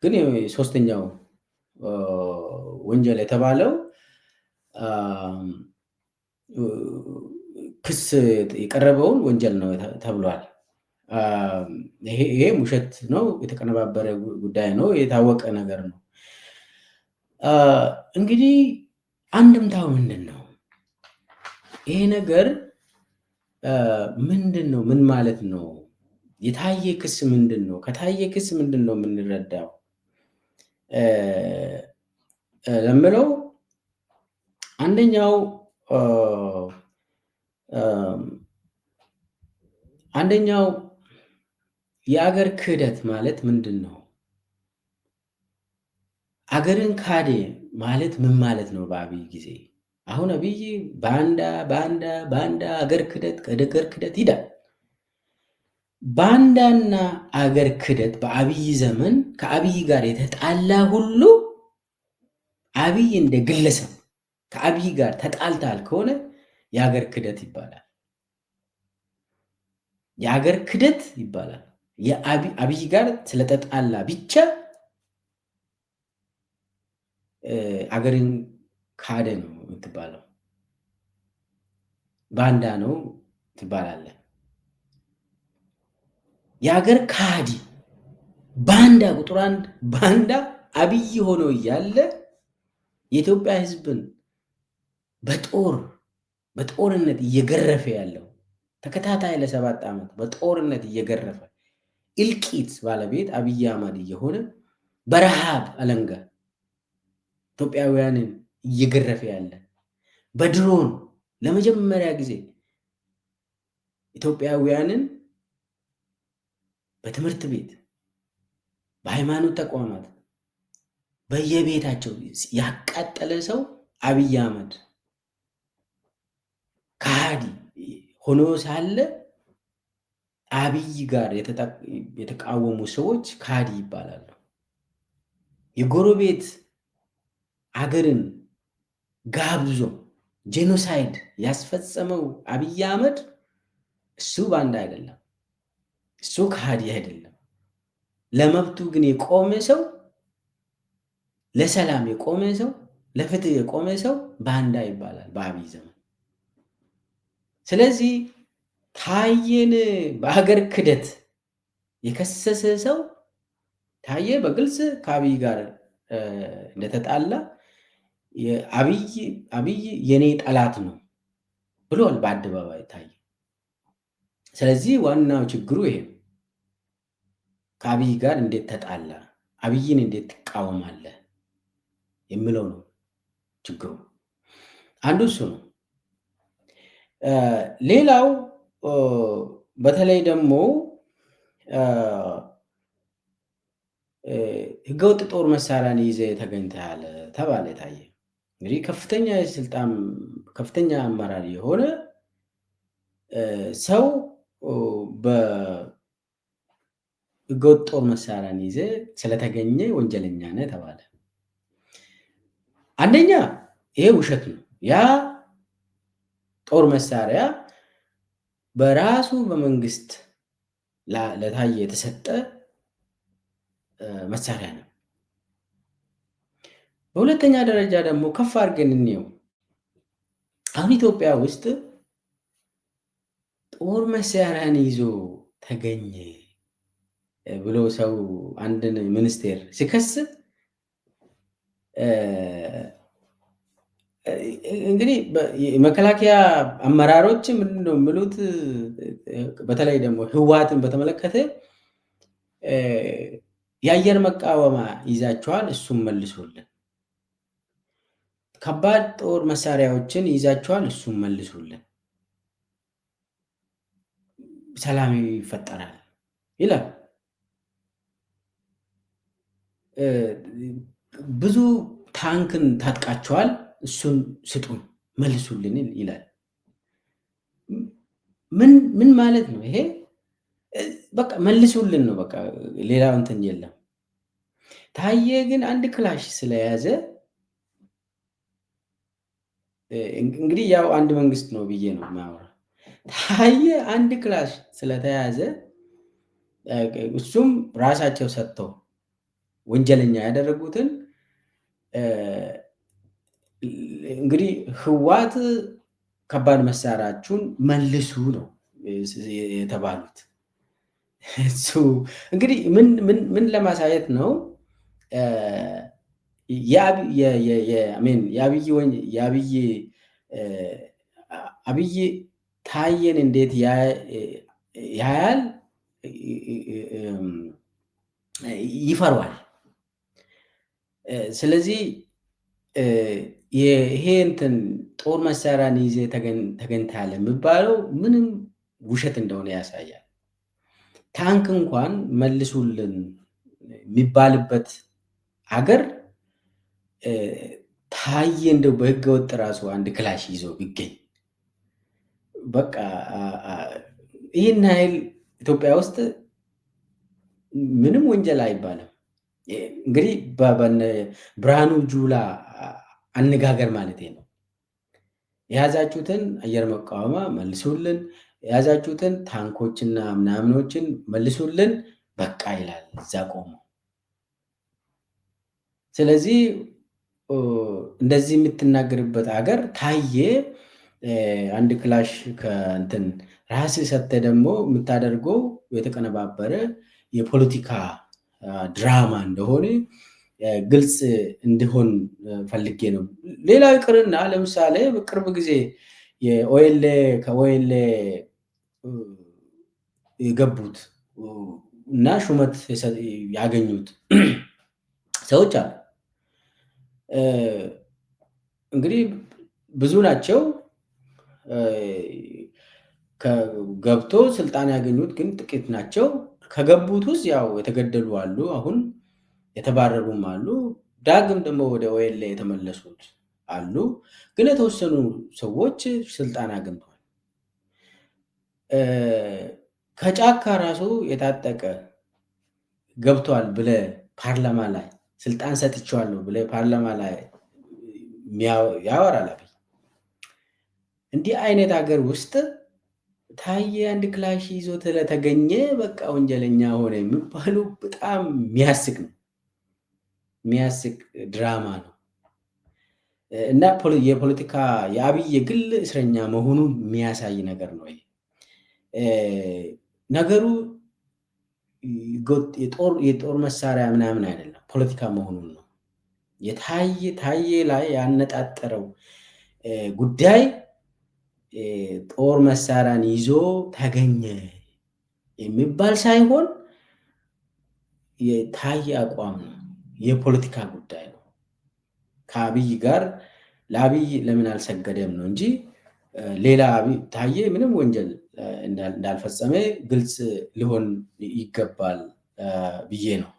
ግን ሶስተኛው ወንጀል የተባለው ክስ የቀረበውን ወንጀል ነው ተብሏል። ይሄም ውሸት ነው፣ የተቀነባበረ ጉዳይ ነው፣ የታወቀ ነገር ነው። እንግዲህ አንድምታው ምንድን ነው? ይሄ ነገር ምንድን ነው? ምን ማለት ነው? የታየ ክስ ምንድን ነው? ከታየ ክስ ምንድን ነው የምንረዳው ለምለው አንደኛው የአገር ክህደት ማለት ምንድን ነው? አገርን ካዴ ማለት ምን ማለት ነው? በአብይ ጊዜ አሁን አብይ ባንዳ አገር ክህደት ይላል። ባንዳና አገር ክህደት በአብይ ዘመን ከአብይ ጋር የተጣላ ሁሉ አብይ እንደ ግለሰብ ከአብይ ጋር ተጣልታል ከሆነ የአገር ክህደት ይባላል። የአገር ክህደት ይባላል። አብይ ጋር ስለተጣላ ብቻ አገርን ካደ ነው የምትባለው። ባንዳ ነው ትባላለ። የአገር ካዲ ባንዳ ቁጥር 1 ባንዳ አብይ ሆኖ እያለ የኢትዮጵያ ሕዝብን በጦርነት እየገረፈ ያለው ተከታታይ ለ7 ዓመት በጦርነት እየገረፈ እልቂት ባለቤት አብይ አህመድ እየሆነ በረሃብ አለንጋ ኢትዮጵያውያንን እየገረፈ ያለ በድሮን ለመጀመሪያ ጊዜ ኢትዮጵያውያንን በትምህርት ቤት በሃይማኖት ተቋማት በየቤታቸው ያቃጠለ ሰው አብይ አህመድ ከሃዲ ሆኖ ሳለ አብይ ጋር የተቃወሙ ሰዎች ከሃዲ ይባላሉ። የጎረቤት አገርን ጋብዞ ጄኖሳይድ ያስፈጸመው አብይ አህመድ እሱ ባንዳ አይደለም፣ እሱ ከሃዲ አይደለም። ለመብቱ ግን የቆመ ሰው፣ ለሰላም የቆመ ሰው፣ ለፍትህ የቆመ ሰው ባንዳ ይባላል በአብይ ዘመን። ስለዚህ ታዬን በሀገር ክህደት የከሰሰ ሰው ታዬ በግልጽ ከአብይ ጋር እንደተጣላ አብይ የኔ ጠላት ነው ብሏል በአደባባይ ታዬ። ስለዚህ ዋናው ችግሩ ይሄ ነው። ከአብይ ጋር እንዴት ተጣላ፣ አብይን እንዴት ትቃወማለህ የሚለው ነው ችግሩ። አንዱ እሱ ነው። ሌላው በተለይ ደግሞ ህገወጥ ጦር መሳሪያን ይዘ ተገኝተሃል ተባለ ታዬ። እንግዲህ ከፍተኛ አመራር የሆነ ሰው በህገወጥ ጦር መሳሪያን ይዘ ስለተገኘ ወንጀለኛ ነህ ተባለ። አንደኛ ይሄ ውሸት ነው። ያ ጦር መሳሪያ በራሱ በመንግስት ለታዬ የተሰጠ መሳሪያ ነው። በሁለተኛ ደረጃ ደግሞ ከፍ አድርገን እንየው። አሁን ኢትዮጵያ ውስጥ ጦር መሳሪያን ይዞ ተገኘ ብሎ ሰው አንድን ሚኒስቴር ሲከስ እንግዲህ የመከላከያ አመራሮች ምንድን ነው የሚሉት? በተለይ ደግሞ ህወሓትን በተመለከተ የአየር መቃወሚያ ይዛችኋል፣ እሱም መልሱልን። ከባድ ጦር መሳሪያዎችን ይዛችኋል፣ እሱም መልሱልን፣ ሰላም ይፈጠራል ይላል። ብዙ ታንክን ታጥቃችኋል፣ እሱን ስጡን፣ መልሱልን ይላል። ምን ማለት ነው ይሄ? በቃ መልሱልን ነው በቃ፣ ሌላው እንትን የለም። ታዬ ግን አንድ ክላሽ ስለያዘ እንግዲህ ያው አንድ መንግስት ነው ብዬ ነው የማወራ። ታዬ አንድ ክላሽ ስለተያዘ እሱም ራሳቸው ሰጥተው ወንጀለኛ ያደረጉትን እንግዲህ ህወሓት ከባድ መሳሪያችሁን መልሱ ነው የተባሉት። እሱ እንግዲህ ምን ለማሳየት ነው? አብይ ታዬን እንዴት ያያል? ይፈሯል። ስለዚህ ይሄ እንትን ጦር መሳሪያን ይዜ ተገኝታለ የሚባለው ምንም ውሸት እንደሆነ ያሳያል። ታንክ እንኳን መልሱልን የሚባልበት አገር ታዬ እንደው በህገ ወጥ ራሱ አንድ ክላሽ ይዞ ቢገኝ በቃ ይህን ያህል ኢትዮጵያ ውስጥ ምንም ወንጀል አይባልም። እንግዲህ ብርሃኑ ጁላ አነጋገር ማለት ነው። የያዛችሁትን አየር መቃወሚያ መልሱልን፣ የያዛችሁትን ታንኮችና ምናምኖችን መልሱልን በቃ ይላል እዛ ቆሞ። ስለዚህ እንደዚህ የምትናገርበት ሀገር ታዬ አንድ ክላሽ ከእንትን ራስ ሰተ ደግሞ የምታደርገው የተቀነባበረ የፖለቲካ ድራማ እንደሆነ ግልጽ እንዲሆን ፈልጌ ነው። ሌላው ይቅርና ለምሳሌ በቅርብ ጊዜ ከኦኤልኤ የገቡት እና ሹመት ያገኙት ሰዎች አሉ። እንግዲህ ብዙ ናቸው። ገብቶ ስልጣን ያገኙት ግን ጥቂት ናቸው። ከገቡት ውስጥ ያው የተገደሉ አሉ፣ አሁን የተባረሩም አሉ፣ ዳግም ደግሞ ወደ ኦኤልኤ የተመለሱት አሉ። ግን የተወሰኑ ሰዎች ስልጣን አግኝተዋል። ከጫካ ራሱ የታጠቀ ገብቷል ብለ ፓርላማ ላይ ስልጣን ሰጥቼዋለሁ ብለ ፓርላማ ላይ ያወራል አብይ። እንዲህ አይነት ሀገር ውስጥ ታዬ አንድ ክላሽ ይዞ ስለተገኘ በቃ ወንጀለኛ ሆነ የሚባሉ በጣም የሚያስቅ ነው፣ የሚያስቅ ድራማ ነው። እና የፖለቲካ የአብይ የግል እስረኛ መሆኑን የሚያሳይ ነገር ነው። ነገሩ የጦር መሳሪያ ምናምን አይደለም፣ ፖለቲካ መሆኑን ነው። ታዬ ላይ ያነጣጠረው ጉዳይ ጦር መሳሪያን ይዞ ተገኘ የሚባል ሳይሆን የታዬ አቋም ነው፣ የፖለቲካ ጉዳይ ነው። ከአብይ ጋር ለአብይ ለምን አልሰገደም ነው እንጂ ሌላ ታዬ ምንም ወንጀል እንዳልፈጸመ ግልጽ ሊሆን ይገባል ብዬ ነው።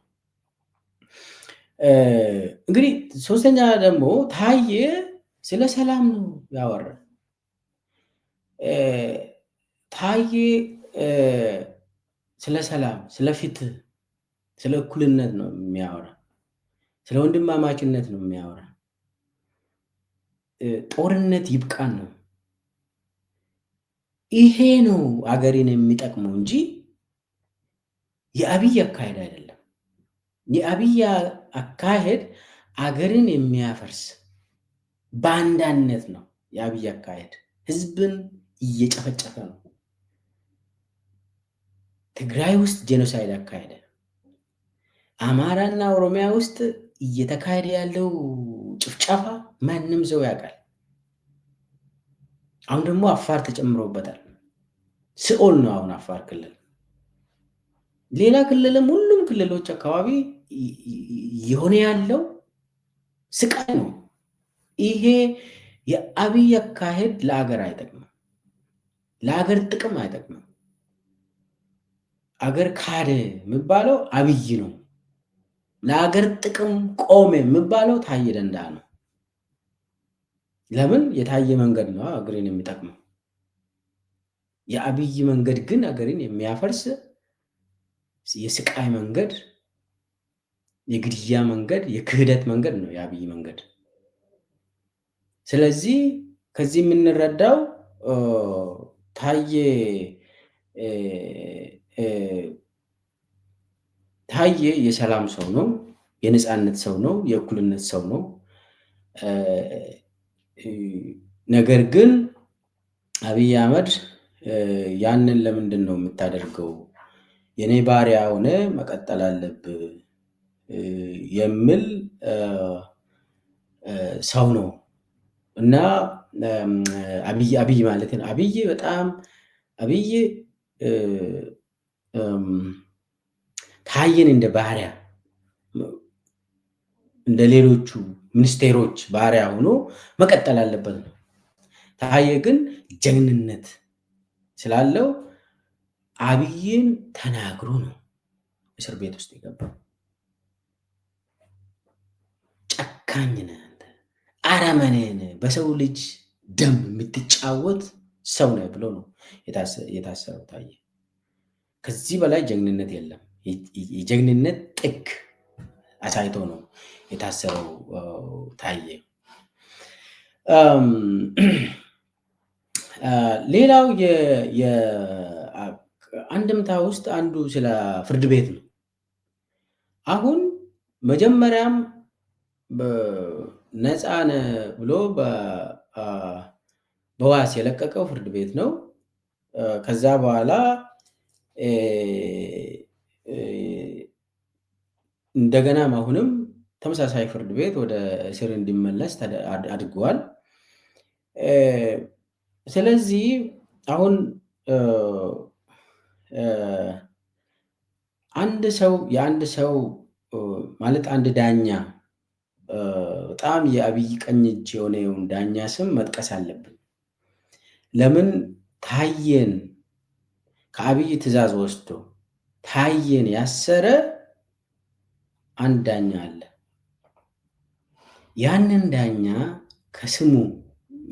እንግዲህ ሶስተኛ ደግሞ ታዬ ስለ ሰላም ነው ያወራ። ታዬ ስለ ሰላም፣ ስለ ፍትህ፣ ስለ እኩልነት ነው የሚያወራ፣ ስለ ወንድማማችነት ነው የሚያወራ። ጦርነት ይብቃን ነው። ይሄ ነው አገሬን የሚጠቅመው እንጂ የአብይ አካሄድ አይደለም። የአብይ አካሄድ አገርን የሚያፈርስ ባንዳነት ነው። የአብይ አካሄድ ህዝብን እየጨፈጨፈ ነው። ትግራይ ውስጥ ጄኖሳይድ አካሄደ። አማራና ኦሮሚያ ውስጥ እየተካሄደ ያለው ጭፍጨፋ ማንም ሰው ያውቃል። አሁን ደግሞ አፋር ተጨምሮበታል። ሲኦል ነው አሁን አፋር ክልል። ሌላ ክልልም ሁሉም ክልሎች አካባቢ የሆነ ያለው ስቃይ ነው። ይሄ የአብይ አካሄድ ለአገር አይጠቅምም፣ ለአገር ጥቅም አይጠቅምም። አገር ካደ የሚባለው አብይ ነው። ለአገር ጥቅም ቆመ የሚባለው ታዬ ደንደዓ ነው። ለምን? የታየ መንገድ ነው አገርን የሚጠቅመው። የአብይ መንገድ ግን አገርን የሚያፈርስ የስቃይ መንገድ፣ የግድያ መንገድ፣ የክህደት መንገድ ነው የአብይ መንገድ። ስለዚህ ከዚህ የምንረዳው ታዬ የሰላም ሰው ነው፣ የነፃነት ሰው ነው፣ የእኩልነት ሰው ነው። ነገር ግን አብይ አህመድ ያንን ለምንድን ነው የምታደርገው? የኔ ባሪያ ሆነ መቀጠል አለብህ የሚል ሰው ነው እና አብይ ማለት ነው። አብይ ታዬን እንደ ባሪያ እንደ ሌሎቹ ሚኒስቴሮች ባሪያ ሆኖ መቀጠል አለበት ነው። ታዬ ግን ጀግንነት ስላለው አብይን ተናግሮ ነው እስር ቤት ውስጥ የገባው። ጨካኝ ነህ አንተ፣ አረመኔ ነህ፣ በሰው ልጅ ደም የምትጫወት ሰው ነህ ብሎ ነው የታሰረው ታዬ። ከዚህ በላይ ጀግንነት የለም። የጀግንነት ጥግ አሳይቶ ነው የታሰረው ታዬ። ሌላው አንድምታ ውስጥ አንዱ ስለ ፍርድ ቤት ነው። አሁን መጀመሪያም ነፃ ነህ ብሎ በዋስ የለቀቀው ፍርድ ቤት ነው። ከዛ በኋላ እንደገናም አሁንም ተመሳሳይ ፍርድ ቤት ወደ እስር እንዲመለስ አድርገዋል። ስለዚህ አሁን የአንድ ሰው ማለት አንድ ዳኛ በጣም የአብይ ቀኝ እጅ የሆነውን ዳኛ ስም መጥቀስ አለብን። ለምን? ታዬን ከአብይ ትዕዛዝ ወስዶ ታዬን ያሰረ አንድ ዳኛ አለ። ያንን ዳኛ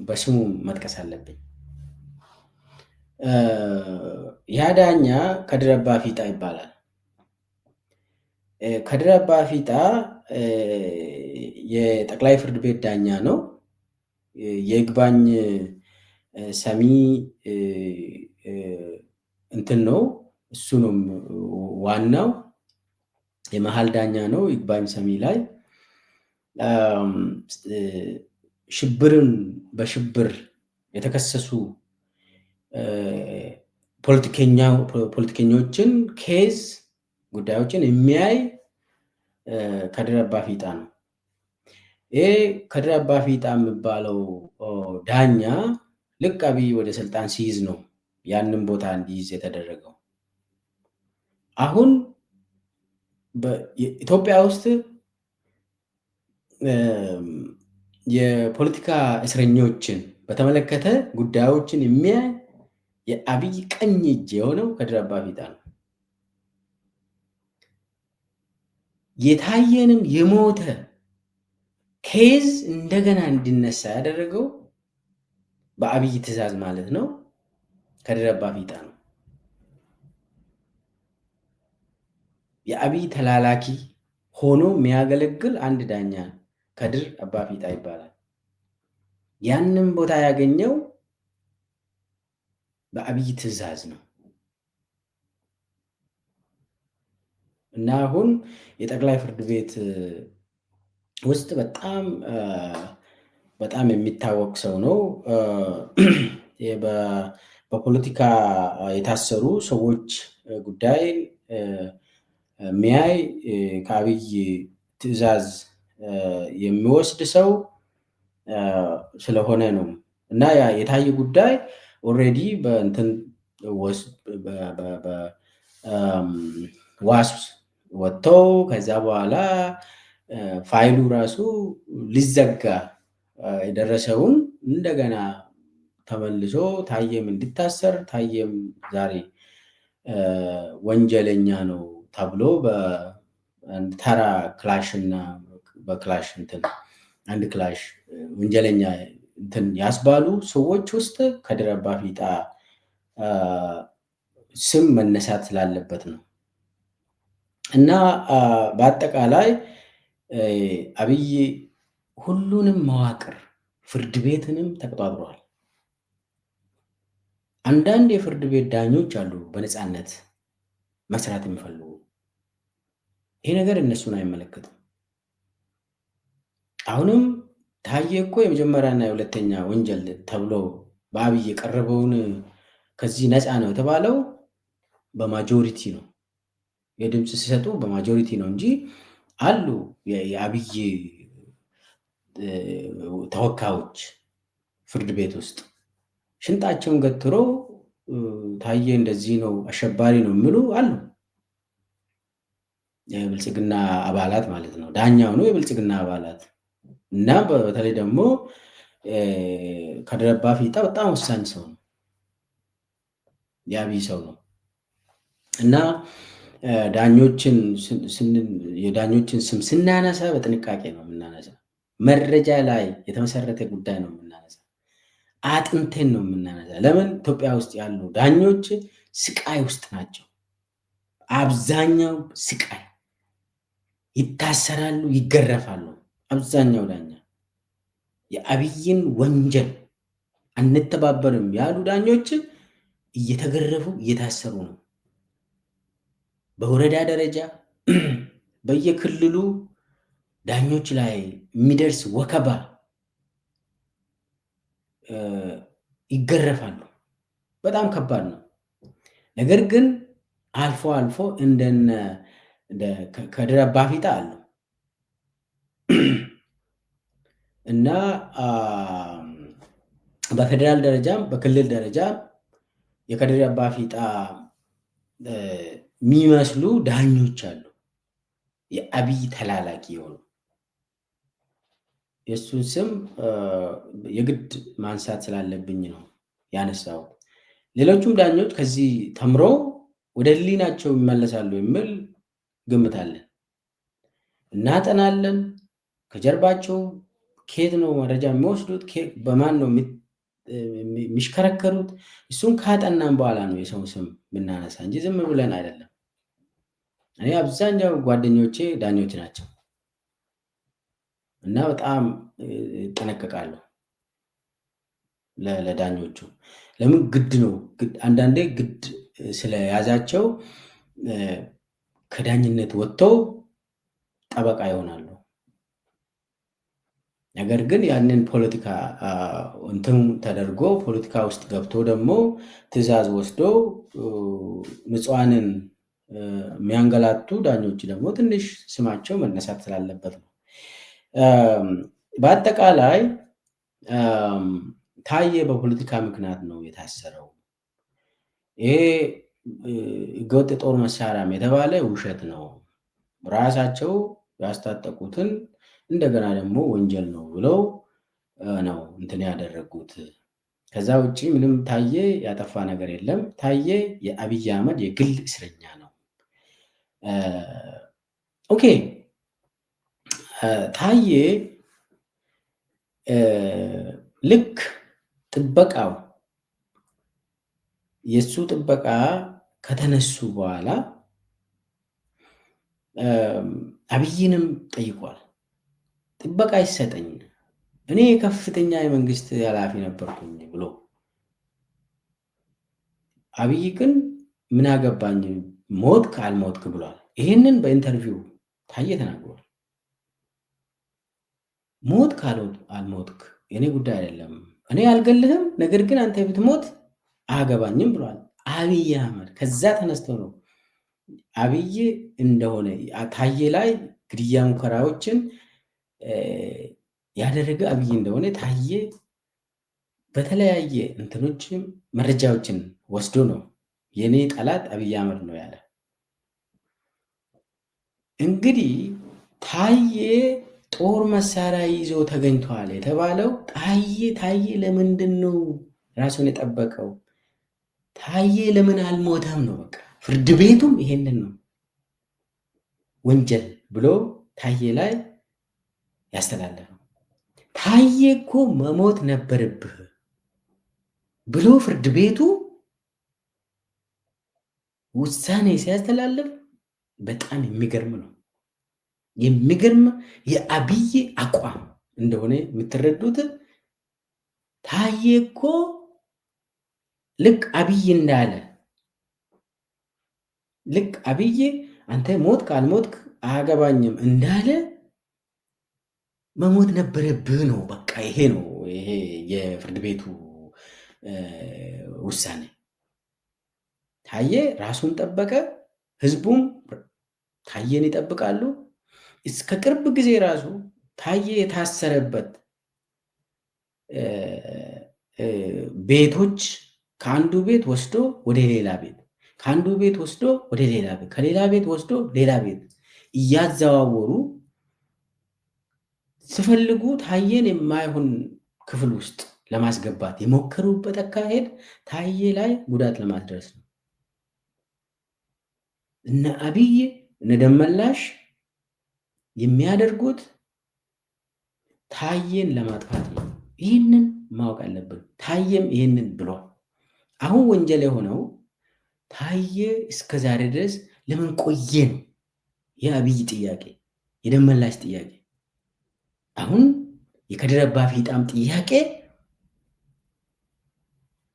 በስሙ መጥቀስ አለብኝ። ያ ዳኛ ከድር አባፊጣ ይባላል። ከድር አባፊጣ የጠቅላይ ፍርድ ቤት ዳኛ ነው። የይግባኝ ሰሚ እንትን ነው፣ እሱ ነው ዋናው የመሀል ዳኛ ነው። ይግባኝ ሰሚ ላይ በሽብር የተከሰሱ ፖለቲከኞችን ኬዝ ጉዳዮችን የሚያይ ከድር አባፊጣ ነው። ይሄ ከድር አባፊጣ የሚባለው ዳኛ ልክ አብይ ወደ ስልጣን ሲይዝ ነው ያንን ቦታ እንዲይዝ የተደረገው። አሁን በኢትዮጵያ ውስጥ የፖለቲካ እስረኞችን በተመለከተ ጉዳዮችን የሚያይ የአብይ ቀኝ እጅ የሆነው ከድር አባፊጣ ነው። የታየንም የሞተ ኬዝ እንደገና እንዲነሳ ያደረገው በአብይ ትዕዛዝ ማለት ነው ከድር አባፊጣ ነው። የአብይ ተላላኪ ሆኖ የሚያገለግል አንድ ዳኛ ከድር አባፊጣ ይባላል። ያንን ቦታ ያገኘው በአብይ ትዕዛዝ ነው እና አሁን የጠቅላይ ፍርድ ቤት ውስጥ በጣም የሚታወቅ ሰው ነው። በፖለቲካ የታሰሩ ሰዎች ጉዳይ የሚያይ ከአብይ ትዕዛዝ የሚወስድ ሰው ስለሆነ ነው እና የታየ ጉዳይ ኦልሬዲ በእንትን ዋስ ወጥተው ከዛ በኋላ ፋይሉ ራሱ ሊዘጋ የደረሰውን እንደገና ተመልሶ ታየም እንዲታሰር ታየም ዛሬ ወንጀለኛ ነው ተብሎ በተራ ክላሽ እና በክላሽ እንትን አንድ ክላሽ ወንጀለኛ እንትን ያስባሉ ሰዎች ውስጥ ከድር አባፊጣ ስም መነሳት ስላለበት ነው። እና በአጠቃላይ አብይ ሁሉንም መዋቅር ፍርድ ቤትንም ተቆጣጥሯል። አንዳንድ የፍርድ ቤት ዳኞች አሉ በነፃነት መስራት የሚፈልጉ። ይሄ ነገር እነሱን አይመለከትም። አሁንም ታየ እኮ የመጀመሪያና የሁለተኛ ወንጀል ተብሎ በአብይ የቀረበውን ከዚህ ነፃ ነው የተባለው በማጆሪቲ ነው። የድምፅ ሲሰጡ በማጆሪቲ ነው እንጂ አሉ የአብይ ተወካዮች ፍርድ ቤት ውስጥ ሽንጣቸውን ገትሮ ታየ እንደዚህ ነው አሸባሪ ነው የሚሉ አሉ። የብልጽግና አባላት ማለት ነው። ዳኛው ነው የብልጽግና አባላት እና በተለይ ደግሞ ከድር አባፊጣ በጣም ወሳኝ ሰው ነው፣ የአብይ ሰው ነው እና የዳኞችን ስም ስናነሳ በጥንቃቄ ነው የምናነሳ። መረጃ ላይ የተመሰረተ ጉዳይ ነው የምናነሳ። አጥንቴን ነው የምናነሳ። ለምን ኢትዮጵያ ውስጥ ያሉ ዳኞች ስቃይ ውስጥ ናቸው። አብዛኛው ስቃይ ይታሰራሉ፣ ይገረፋሉ። አብዛኛው ዳኛ የአብይን ወንጀል አንተባበርም ያሉ ዳኞች እየተገረፉ እየታሰሩ ነው። በወረዳ ደረጃ በየክልሉ ዳኞች ላይ የሚደርስ ወከባ ይገረፋሉ። በጣም ከባድ ነው። ነገር ግን አልፎ አልፎ እንደነ ከድር አባፊጣ አሉ እና በፌዴራል ደረጃም በክልል ደረጃ የከድር አባፊጣ የሚመስሉ ዳኞች አሉ። የአብይ ተላላኪ የሆኑ የእሱን ስም የግድ ማንሳት ስላለብኝ ነው ያነሳው። ሌሎቹም ዳኞች ከዚህ ተምረው ወደ ሕሊናቸው ይመለሳሉ የሚል ግምት አለን። እናጠናለን። ከጀርባቸው ከየት ነው መረጃ የሚወስዱት? በማን ነው የሚሽከረከሩት? እሱን ካጠናን በኋላ ነው የሰው ስም ብናነሳ እንጂ ዝም ብለን አይደለም። እኔ አብዛኛው ጓደኞቼ ዳኞች ናቸው እና በጣም ይጠነቀቃለሁ ለዳኞቹ። ለምን ግድ ነው፣ አንዳንዴ ግድ ስለያዛቸው ከዳኝነት ወጥተው ጠበቃ ይሆናሉ። ነገር ግን ያንን ፖለቲካ እንትን ተደርጎ ፖለቲካ ውስጥ ገብቶ ደግሞ ትዕዛዝ ወስዶ ንጹሐንን የሚያንገላቱ ዳኞች ደግሞ ትንሽ ስማቸው መነሳት ስላለበት ነው። በአጠቃላይ ታየ በፖለቲካ ምክንያት ነው የታሰረው። ይሄ ህገወጥ የጦር መሳሪያም የተባለ ውሸት ነው። ራሳቸው ያስታጠቁትን እንደገና ደግሞ ወንጀል ነው ብለው ነው እንትን ያደረጉት። ከዛ ውጭ ምንም ታየ ያጠፋ ነገር የለም። ታየ የአብይ አህመድ የግል እስረኛ ነው። ኦኬ ታየ ልክ ጥበቃው የእሱ ጥበቃ ከተነሱ በኋላ አብይንም ጠይቋል። ጥበቃ ይሰጠኝ፣ እኔ ከፍተኛ የመንግስት ኃላፊ ነበርኩኝ ብሎ። አብይ ግን ምን አገባኝ ሞትክ አልሞትክ ብሏል። ይህንን በኢንተርቪው ታየ ተናግሯል። ሞትክ አልሞትክ የኔ ጉዳይ አይደለም፣ እኔ አልገልህም፣ ነገር ግን አንተ ብትሞት አያገባኝም ብሏል አብይ አህመድ። ከዛ ተነስቶ ነው አብይ እንደሆነ ታየ ላይ ግድያ ሙከራዎችን ያደረገ አብይ እንደሆነ ታየ በተለያየ እንትኖችም መረጃዎችን ወስዶ ነው የኔ ጠላት አብይ አህመድ ነው ያለ። እንግዲህ ታዬ ጦር መሳሪያ ይዞ ተገኝቷል የተባለው ታዬ ለምንድን ነው ራሱን የጠበቀው? ታዬ ለምን አልሞተም ነው። በቃ ፍርድ ቤቱም ይሄንን ነው ወንጀል ብሎ ታዬ ላይ ያስተላለፈው። ታዬ እኮ መሞት ነበረብህ ብሎ ፍርድ ቤቱ ውሳኔ ሲያስተላልፍ በጣም የሚገርም ነው። የሚገርም የአብይ አቋም እንደሆነ የምትረዱት ታዬ እኮ ልክ አብይ እንዳለ ልክ አብይ አንተ ሞት ካልሞትክ አያገባኝም እንዳለ መሞት ነበረብህ ነው። በቃ ይሄ ነው ይሄ የፍርድ ቤቱ ውሳኔ። ታዬ ራሱን ጠበቀ፣ ህዝቡም ታዬን ይጠብቃሉ። እስከ ቅርብ ጊዜ ራሱ ታዬ የታሰረበት ቤቶች ከአንዱ ቤት ወስዶ ወደ ሌላ ቤት፣ ከአንዱ ቤት ወስዶ ወደ ሌላ ቤት፣ ከሌላ ቤት ወስዶ ሌላ ቤት እያዘዋወሩ ሲፈልጉ ታዬን የማይሆን ክፍል ውስጥ ለማስገባት የሞከሩበት አካሄድ ታዬ ላይ ጉዳት ለማድረስ ነው። እነ አብይ እነ ደመላሽ የሚያደርጉት ታዬን ለማጥፋት ነው። ይህንን ማወቅ አለብን። ታዬም ይህንን ብሏል። አሁን ወንጀል የሆነው ታዬ እስከ ዛሬ ድረስ ለምን ቆየ ነው የአብይ ጥያቄ፣ የደመላሽ ጥያቄ። አሁን የከድር አባፊጣም ጥያቄ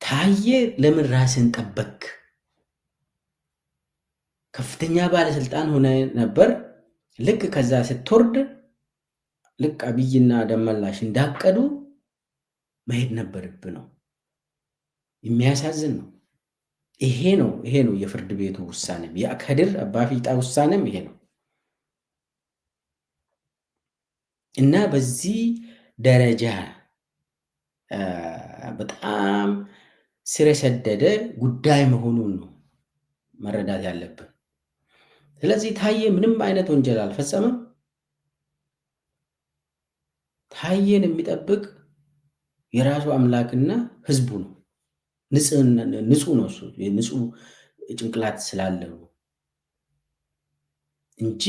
ታዬ ለምን ራስን ጠበክ? ከፍተኛ ባለስልጣን ሆነ ነበር። ልክ ከዛ ስትወርድ ልክ አብይና ደመላሽ እንዳቀዱ መሄድ ነበርብ ነው። የሚያሳዝን ነው። ይሄ ነው የፍርድ ቤቱ ውሳኔም የከድር አባፊጣ ውሳኔም ይሄ ነው እና በዚህ ደረጃ በጣም ስር የሰደደ ጉዳይ መሆኑን ነው መረዳት ያለብን። ስለዚህ ታዬ ምንም አይነት ወንጀል አልፈጸመም። ታዬን የሚጠብቅ የራሱ አምላክና ህዝቡ ነው። ንጹህ ነው እሱ ንጹህ ጭንቅላት ስላለው እንጂ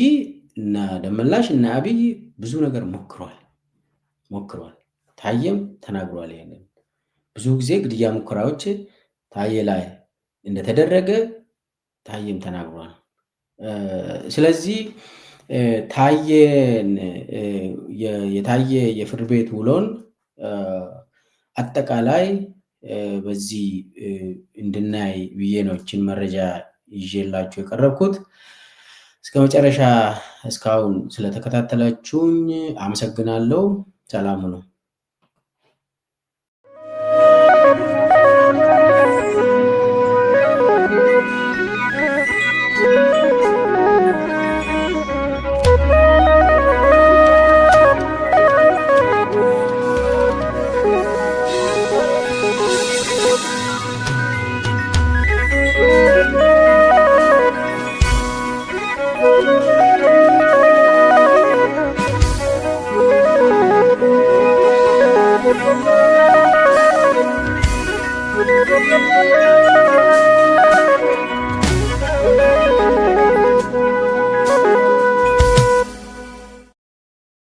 እና ደመላሽ እና አብይ ብዙ ነገር ሞክሯል። ታዬም ተናግሯል። ይሄንን ብዙ ጊዜ ግድያ ሙከራዎች ታዬ ላይ እንደተደረገ ታዬም ተናግሯል። ስለዚህ የታዬ የፍርድ ቤት ውሎን አጠቃላይ በዚህ እንድናይ ብዬ ነው ይህችን መረጃ ይዤላችሁ የቀረብኩት። እስከ መጨረሻ እስካሁን ስለተከታተላችሁኝ አመሰግናለሁ። ሰላም ነው።